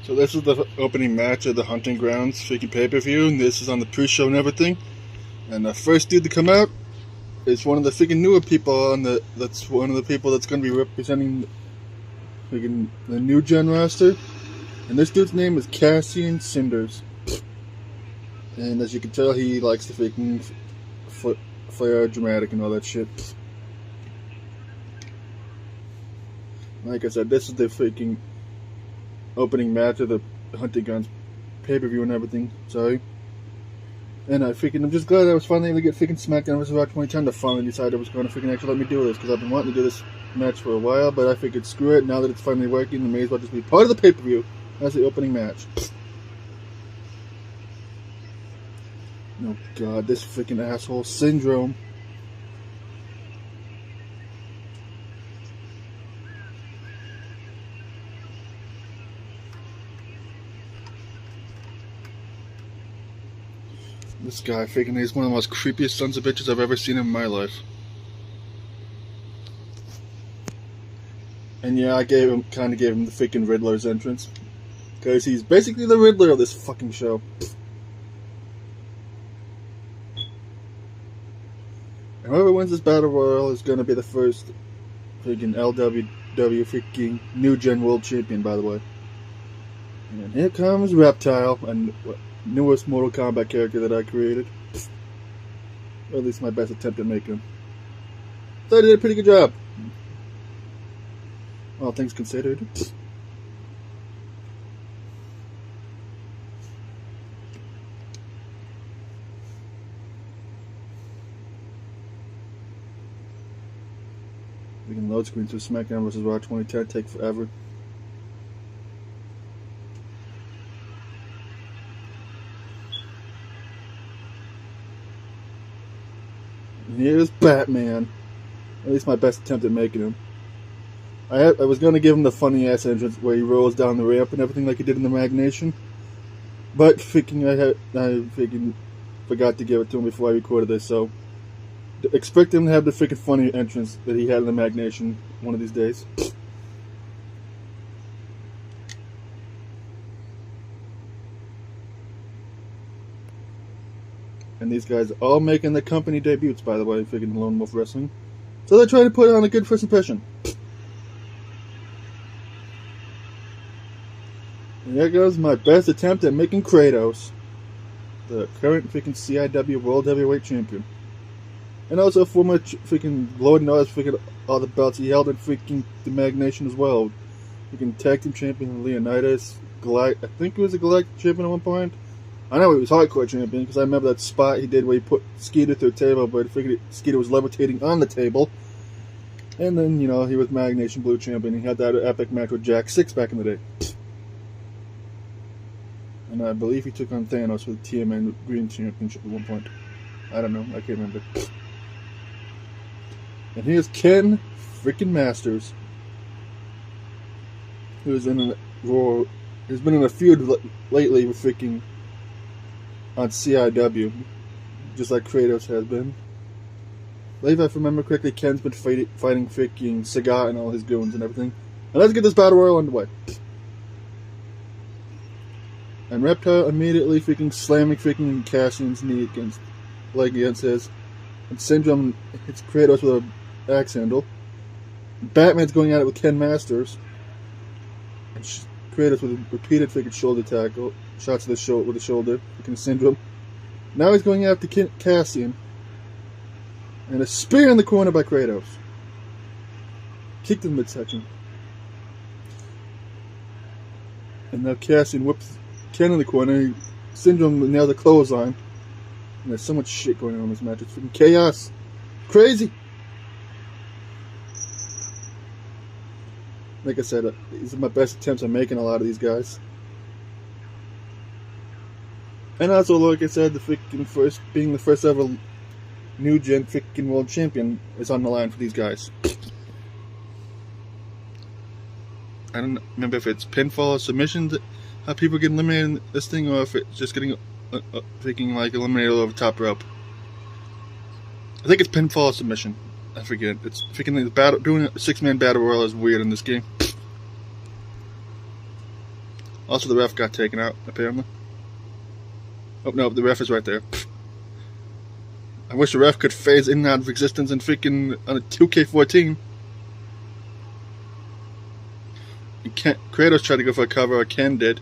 So this is the opening match of the Hunting Grounds freaking pay-per-view, and this is on the pre-show and everything. And the first dude to come out is one of the freaking newer people on the. That's one of the people that's going to be representing freaking the new gen roster. And this dude's name is Cassian Cinders. And as you can tell, he likes to freaking flare dramatic and all that shit. Like I said, this is the freaking opening match of the Hunting Grounds pay-per-view and everything. Sorry. And I'm just glad I was finally able to get freaking SmackDown vs. Raw 2010 to finally decide I was going to freaking actually let me do this, because I've been wanting to do this match for a while, but I figured screw it, now that it's finally working, I may as well just be part of the pay-per-view as the opening match. Oh god, this freaking asshole syndrome. This guy freaking is one of the most creepiest sons of bitches I've ever seen in my life. And yeah, I kinda gave him the freaking Riddler's entrance. Because he's basically the Riddler of this fucking show. And whoever wins this Battle Royal is gonna be the first freaking LWW freaking New Gen World Champion, by the way. And here comes Reptile, and newest Mortal Kombat character that I created. Or at least my best attempt at making him. So I did a pretty good job. All things considered. We can load screen through SmackDown vs. Raw 2010, take forever. And here's Batman. At least my best attempt at making him. I was going to give him the funny ass entrance where he rolls down the ramp and everything like he did in the Magnation. But freaking I freaking forgot to give it to him before I recorded this, so expect him to have the freaking funny entrance that he had in the Magnation one of these days. And these guys are all making their company debuts, by the way, freaking Lone Wolf Wrestling. So they're trying to put on a good first impression. And there goes my best attempt at making Kratos the current freaking CIW World Heavyweight Champion. And also former freaking Lord knows freaking all the belts he held in freaking the Magnation as well. Freaking Tag Team Champion Leonidas, I think he was a Galactic Champion at one point. I know he was Hardcore Champion because I remember that spot he did where he put Skeeter through a table, but freaking Skeeter was levitating on the table. And then, you know, he was Magnation Blue Champion. He had that epic match with Jack 6 back in the day. And I believe he took on Thanos with the TMN Green Championship at one point. I don't know, I can't remember. And here's Ken freaking Masters, who's been in a feud lately with freaking on CIW, just like Kratos has been. I believe if I remember correctly, Ken's been fighting freaking Sagat and all his goons and everything. And let's get this Battle Royal underway. And Reptile immediately freaking slamming freaking Cassian's knee against his. And Syndrome hits Kratos with an axe handle. Batman's going at it with Ken Masters. And Kratos with a repeated freaking shoulder tackle. Shots to the with the shoulder. Freaking Syndrome. Now he's going after Cassian. And a spear in the corner by Kratos. Kicked in the midsection. And now Cassian whips Ken in the corner. Syndrome nails a clothesline. And there's so much shit going on in this match. It's freaking chaos. Crazy. Like I said, these are my best attempts at making a lot of these guys. And also, like I said, being the first ever New Gen freaking World Champion is on the line for these guys. I don't remember if it's pinfall or submission how people get eliminated in this thing, or if it's just getting freaking like eliminated over the top rope. I think it's pinfall or submission. I forget. It's freaking the battle. Doing a 6-man battle royal is weird in this game. Also, the ref got taken out, apparently. Oh, no, the ref is right there. I wish the ref could phase in and out of existence in freaking on a 2K14. Kratos tried to go for a cover, or Ken did.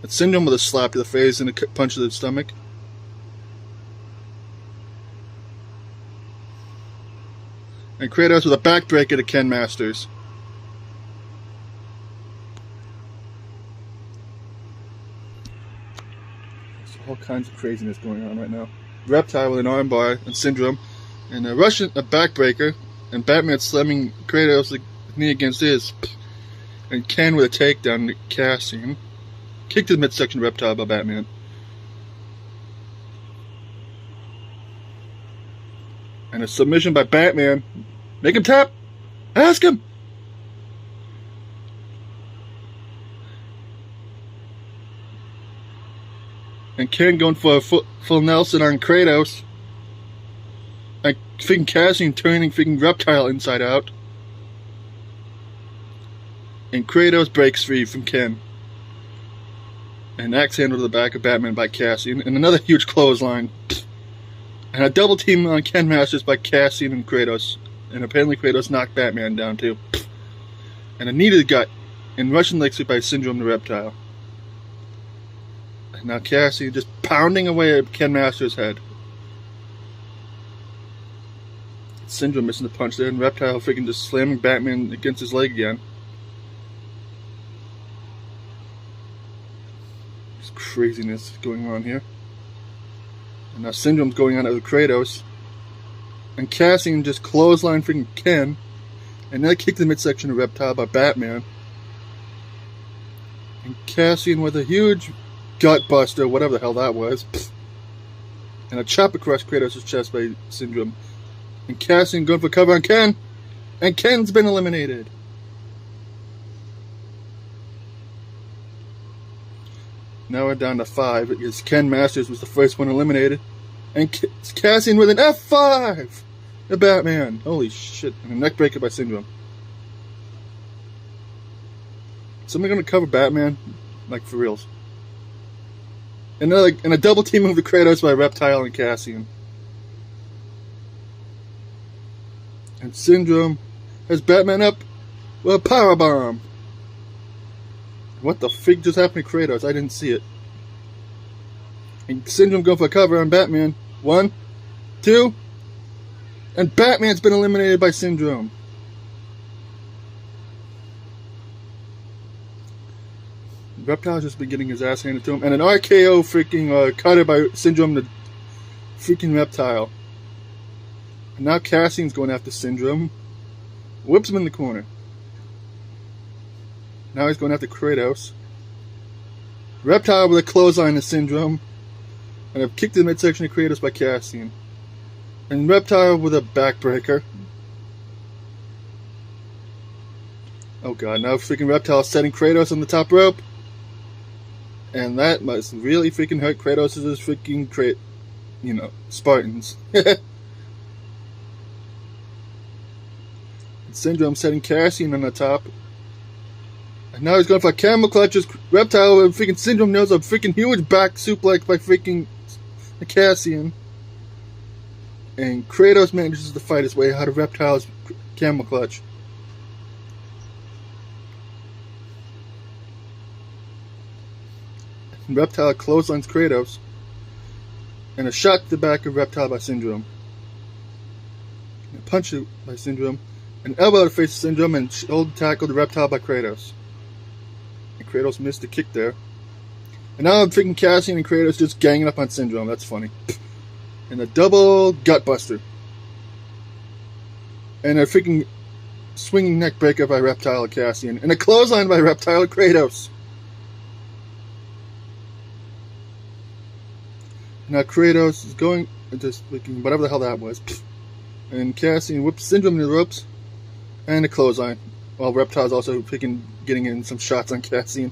It's Syndrome with a slap to the face and a punch to the stomach. And Kratos with a backbreaker to Ken Masters. There's all kinds of craziness going on right now. Reptile with an armbar and Syndrome, and a backbreaker, and Batman slamming Kratos' knee against his, and Ken with a takedown to Cassian. Kick to the midsection Reptile by Batman. And a submission by Batman. Make him tap! Ask him! And Ken going for a full Nelson on Kratos. And freaking Cassian turning freaking Reptile inside out. And Kratos breaks free from Ken. And axe handle to the back of Batman by Cassian. And another huge clothesline. And a double team on Ken Masters by Cassian and Kratos. And apparently Kratos knocked Batman down too. And a knee to the gut. And Russian leg sweep by Syndrome the Reptile. And now Cassian just pounding away at Ken Masters' head. Syndrome missing the punch there. And Reptile freaking just slamming Batman against his leg again. There's craziness going on here. And now Syndrome's going on with Kratos. And Cassian just clothesline freaking Ken. And then kick the midsection of Reptile by Batman. And Cassian with a huge gut buster, whatever the hell that was. And a chop across Kratos' chest by Syndrome. And Cassian going for cover on Ken. And Ken's been eliminated. Now we're down to 5 because Ken Masters was the first one eliminated. And Cassian with an F5! The Batman. Holy shit. And a neck breaker by Syndrome. Somebody gonna cover Batman? Like, for reals. And a double team of the Kratos by Reptile and Cassian. And Syndrome has Batman up with a powerbomb. What the fig just happened to Kratos? I didn't see it. And Syndrome going for a cover on Batman. 1, 2, and Batman's been eliminated by Syndrome. Reptile's just been getting his ass handed to him. And an RKO freaking cutter by Syndrome to freaking Reptile. And now Cassian's going after Syndrome. Whips him in the corner. Now he's going after Kratos. Reptile with a clothesline to Syndrome. And a kick to the midsection of Kratos by Cassian. And Reptile with a backbreaker. Oh god, now freaking Reptile setting Kratos on the top rope. And that must really freaking hurt Kratos' freaking Spartans. Syndrome setting Cassian on the top. And now he's going for camel clutches. Reptile with freaking Syndrome knows a freaking huge back suplex by freaking Cassian. And Kratos manages to fight his way out of Reptile's camel clutch. And Reptile clotheslines Kratos. And a shot to the back of Reptile by Syndrome. And a punch by Syndrome. An elbow to face Syndrome and shoulder tackle to Reptile by Kratos. And Kratos missed the kick there. And now freaking Cassian and Kratos just ganging up on Syndrome. That's funny. And a double gutbuster. And a freaking swinging neck breaker by Reptile and Cassian. And a clothesline by Reptile and Kratos. Now Kratos is going just freaking whatever the hell that was. And Cassian whips Syndrome in the ropes. And a clothesline. While Reptile's also freaking getting in some shots on Cassian.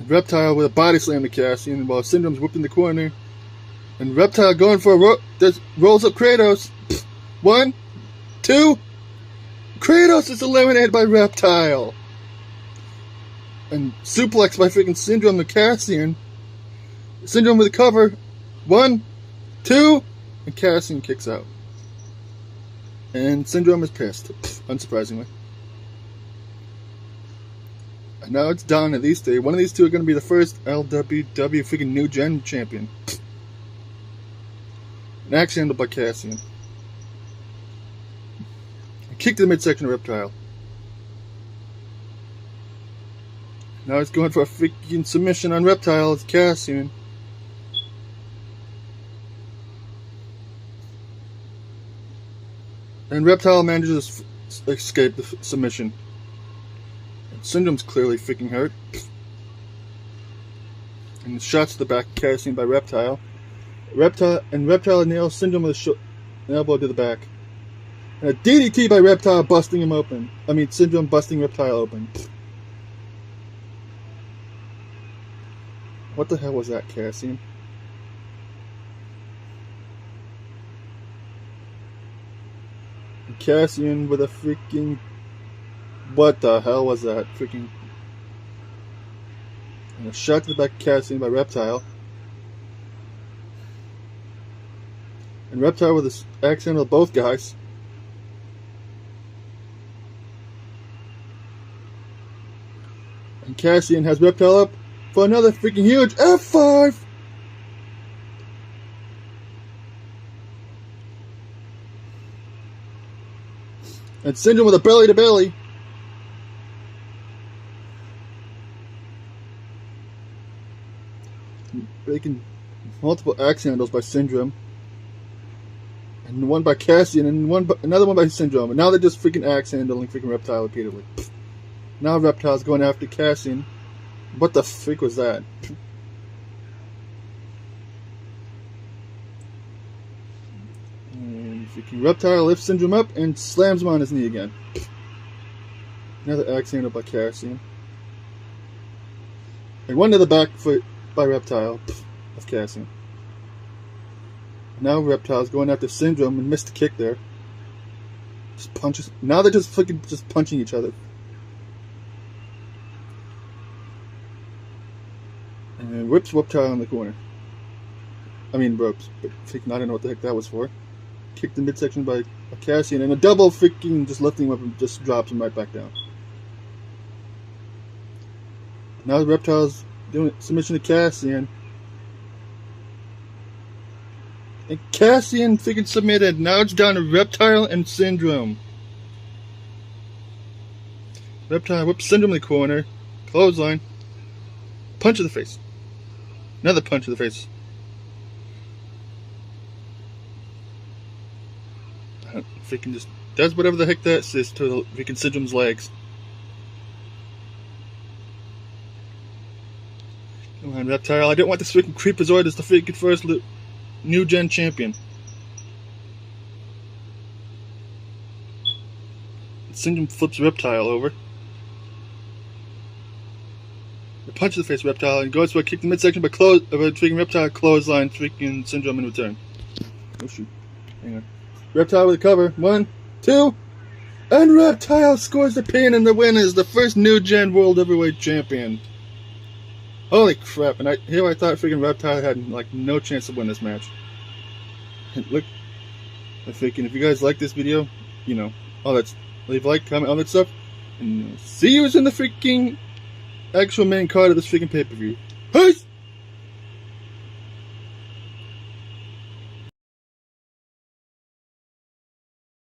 Reptile with a body slam to Cassian while Syndrome's whipping the corner. And Reptile going for a rolls up Kratos. 1, 2. Kratos is eliminated by Reptile. And suplex by freaking Syndrome to Cassian. Syndrome with a cover. 1, 2, and Cassian kicks out. And Syndrome is pissed, unsurprisingly. And now it's down to these three. One of these two are going to be the first LWW freaking New Gen champion. An axe handle by Cassian. A kick to the midsection of Reptile. Now he's going for a freaking submission on Reptile. It's Cassian. And Reptile manages to escape the submission. And Syndrome's clearly freaking hurt. And shots to the back, Cassian by Reptile. Reptile nails Syndrome with an elbow to the back. And a DDT by Reptile busting him open. I mean, Syndrome busting Reptile open. What the hell was that, Cassian? Cassian with a freaking... What the hell was that? Freaking... And a shot to the back of Cassian by Reptile. And Reptile with an axe handle of both guys. And Cassian has Reptile up for another freaking huge F5! And Syndrome with a belly to belly. Making multiple axe handles by Syndrome. And one by Cassian and another one by Syndrome. And now they're just freaking axe handling freaking Reptile repeatedly. Now Reptile's going after Cassian. What the freak was that? And freaking Reptile lifts Syndrome up and slams him on his knee again. Another axe handle by Cassian. And one to the back foot by Reptile of Cassian. Now Reptile's going after Syndrome and missed the kick there. Just punches. Now they're just freaking just punching each other. And whips Reptile in the corner. I mean ropes, but freaking I don't know what the heck that was for. Kicked the midsection by Cassian and a double freaking just lifting him up and just drops him right back down. Now Reptile's doing submission to Cassian. And Cassian freaking submitted. Now it's down to Reptile and Syndrome. Reptile whips Syndrome in the corner. Clothesline. Punch to the face. Another punch to the face. Freaking just does whatever the heck that is to freaking Syndrome's legs. Come on, Reptile. I don't want this freaking Creepazoid as the freaking first New Gen champion. Syndrome flips Reptile over. The punch to the face Reptile and goes for a kick to the midsection, but freaking Reptile clothesline freaking Syndrome in return. Oh shoot. Hang on. Reptile with a cover. 1, 2, and Reptile scores the pin, and the win is the first New Gen World Heavyweight Champion. Holy crap! And I thought freaking Reptile had like no chance to win this match. And look, I'm thinking if you guys like this video, you know, all that, leave a like, comment, all that stuff, and see you in the freaking actual main card of this freaking pay-per-view. Peace.